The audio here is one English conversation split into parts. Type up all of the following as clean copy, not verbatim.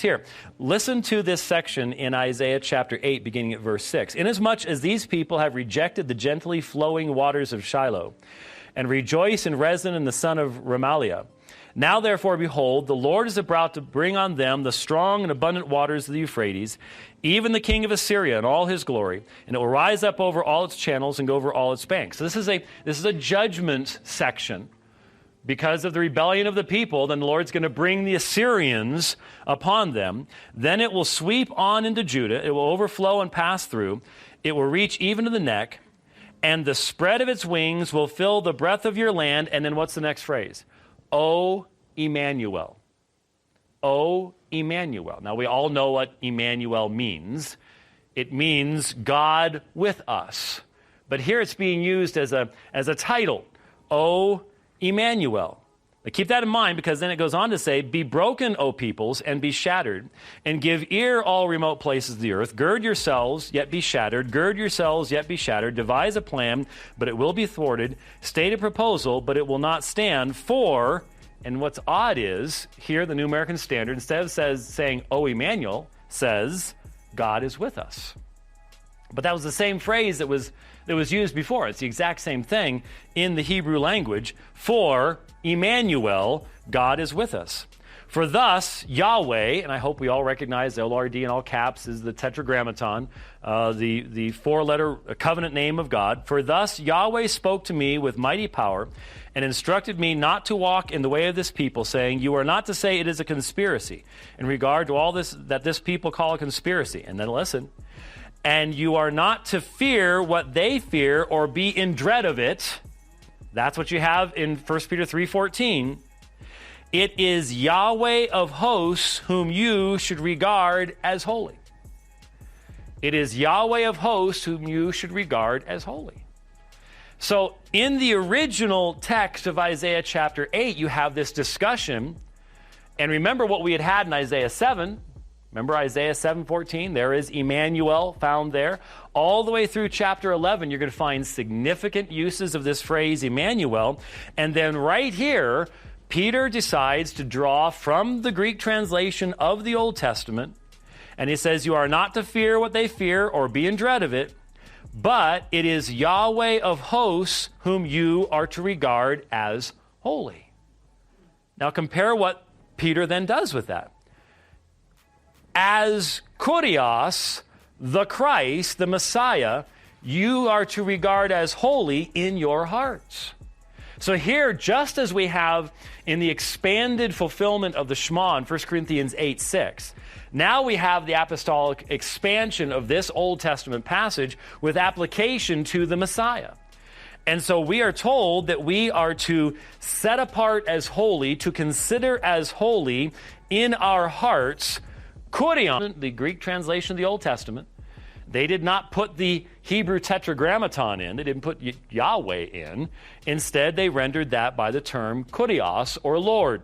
Here, listen to this section in Isaiah chapter 8, beginning at verse 6. Inasmuch as these people have rejected the gently flowing waters of Shiloh, and rejoice in Rezin and the son of Remaliah. Now therefore, behold, the Lord is about to bring on them the strong and abundant waters of the Euphrates, even the king of Assyria and all his glory, and it will rise up over all its channels and go over all its banks. So this is a judgment section. Because of the rebellion of the people, then the Lord's going to bring the Assyrians upon them. Then it will sweep on into Judah. It will overflow and pass through. It will reach even to the neck. And the spread of its wings will fill the breadth of your land. And then what's the next phrase? O Emmanuel. O Emmanuel. Now we all know what Emmanuel means. It means God with us. But here it's being used as a title. O Emmanuel. Now keep that in mind, because then it goes on to say, be broken, O peoples, and be shattered, and give ear all remote places of the earth. Gird yourselves, yet be shattered. Gird yourselves, yet be shattered. Devise a plan, but it will be thwarted. State a proposal, but it will not stand. For, and what's odd is, here the New American Standard, instead of saying, O Emmanuel, says, God is with us. But that was the same phrase that was used before. It's the exact same thing in the Hebrew language. For Emmanuel, God is with us. For thus, Yahweh, and I hope we all recognize LRD in all caps is the Tetragrammaton, the four-letter covenant name of God. For thus, Yahweh spoke to me with mighty power and instructed me not to walk in the way of this people, saying, you are not to say it is a conspiracy in regard to all this that this people call a conspiracy. And then listen. And you are not to fear what they fear or be in dread of it. That's what you have in 1 Peter 3:14. It is Yahweh of hosts whom you should regard as holy. It is Yahweh of hosts whom you should regard as holy. So in the original text of Isaiah chapter 8, you have this discussion. And remember what we had in Isaiah 7. Remember Isaiah 7:14? There is Emmanuel found there. All the way through chapter 11, you're going to find significant uses of this phrase, Emmanuel. And then right here, Peter decides to draw from the Greek translation of the Old Testament. And he says, you are not to fear what they fear or be in dread of it, but it is Yahweh of hosts whom you are to regard as holy. Now compare what Peter then does with that. As Kurios, the Christ, the Messiah, you are to regard as holy in your hearts. So here, just as we have in the expanded fulfillment of the Shema in 1 Corinthians 8:6, now we have the apostolic expansion of this Old Testament passage with application to the Messiah. And so we are told that we are to set apart as holy, to consider as holy in our hearts, Kurion, the Greek translation of the Old Testament. They did not put the Hebrew Tetragrammaton in. They didn't put Yahweh in. Instead, they rendered that by the term Kurios, or Lord.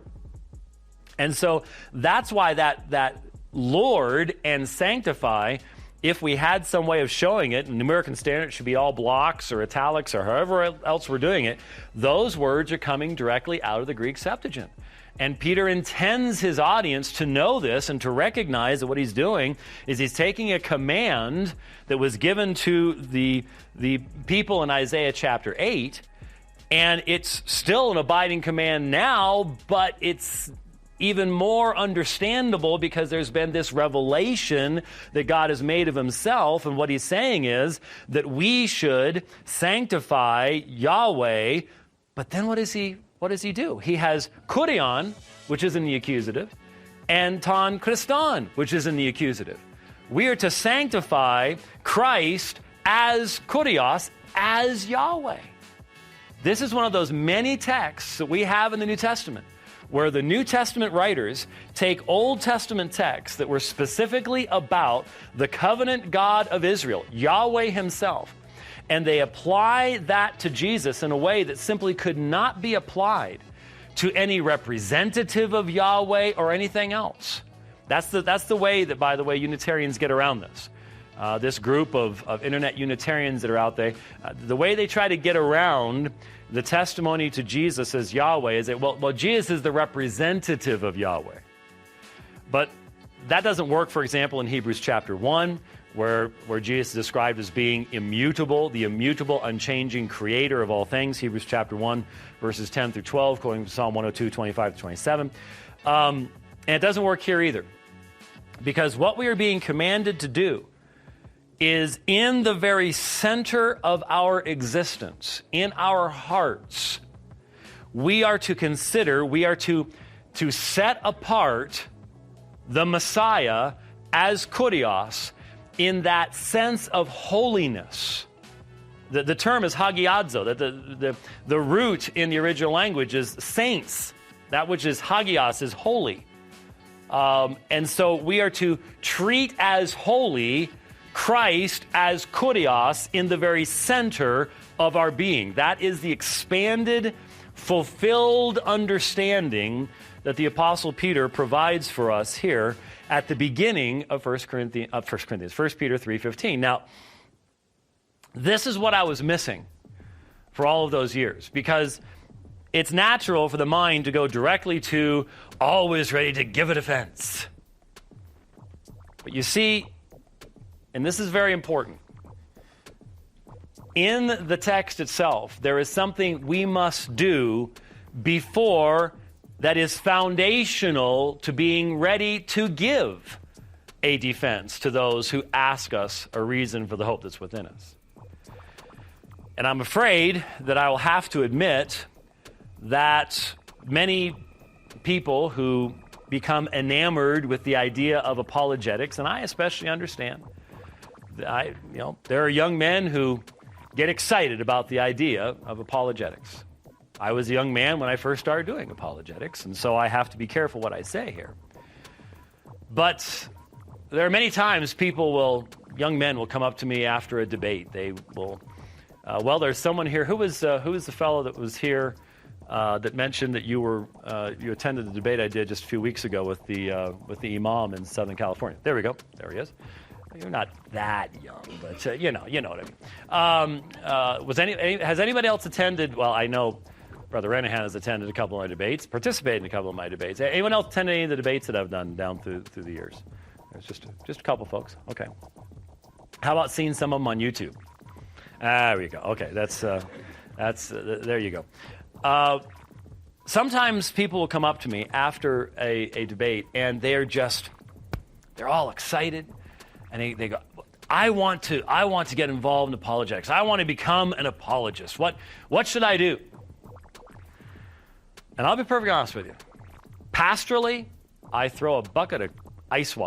And so that's why that Lord and sanctify, if we had some way of showing it, and the American Standard should be all blocks or italics or however else we're doing it, those words are coming directly out of the Greek Septuagint. And Peter intends his audience to know this and to recognize that what he's doing is he's taking a command that was given to the people in Isaiah chapter 8, and it's still an abiding command now, but it's even more understandable because there's been this revelation that God has made of himself. And what he's saying is that we should sanctify Yahweh. But then what does he do? He has kurion, which is in the accusative, and ton Christon, which is in the accusative. We are to sanctify Christ as kurios, as Yahweh. This is one of those many texts that we have in the New Testament, where the New Testament writers take Old Testament texts that were specifically about the covenant God of Israel, Yahweh himself, and they apply that to Jesus in a way that simply could not be applied to any representative of Yahweh or anything else. That's the way that, by the way, Unitarians get around this. This group of internet Unitarians that are out there, the way they try to get around the testimony to Jesus as Yahweh is that, well, Jesus is the representative of Yahweh. But That doesn't work, for example, in Hebrews chapter 1, where Jesus is described as being immutable, the immutable, unchanging creator of all things. Hebrews chapter 1, verses 10 through 12, quoting from Psalm 102, 25 to 27. And it doesn't work here either. Because what we are being commanded to do is in the very center of our existence, in our hearts, we are to consider, we are to set apart the Messiah as kurios in that sense of holiness. The term is hagiadzo, that the root in the original language is saints. That which is hagios is holy. And so we are to treat as holy Christ as kurios in the very center of our being. That is the expanded, fulfilled understanding that the Apostle Peter provides for us here at the beginning of 1 Peter 3:15. Now, this is what I was missing for all of those years, because it's natural for the mind to go directly to always ready to give a defense. But you see, and this is very important, in the text itself, there is something we must do before that is foundational to being ready to give a defense to those who ask us a reason for the hope that's within us. And I'm afraid that I will have to admit that many people who become enamored with the idea of apologetics, and I especially understand, there are young men who get excited about the idea of apologetics. I was a young man when I first started doing apologetics, and so I have to be careful what I say here. But there are many times young men will come up to me after a debate. They will, there's someone here. Who was the fellow that was here that mentioned that you attended the debate I did just a few weeks ago with the imam in Southern California? There we go. There he is. You're not that young, but you know what I mean. Has anybody else attended? Well, I know Brother Renahan has attended a couple of my debates, participated in a couple of my debates. Anyone else attended any of the debates that I've done down through the years? There's just a couple folks. Okay. How about seeing some of them on YouTube? There we go. Okay, that's there you go. Sometimes people will come up to me after a debate, and they're all excited. And they go, I want to get involved in apologetics. I want to become an apologist. What should I do? And I'll be perfectly honest with you. Pastorally, I throw a bucket of ice water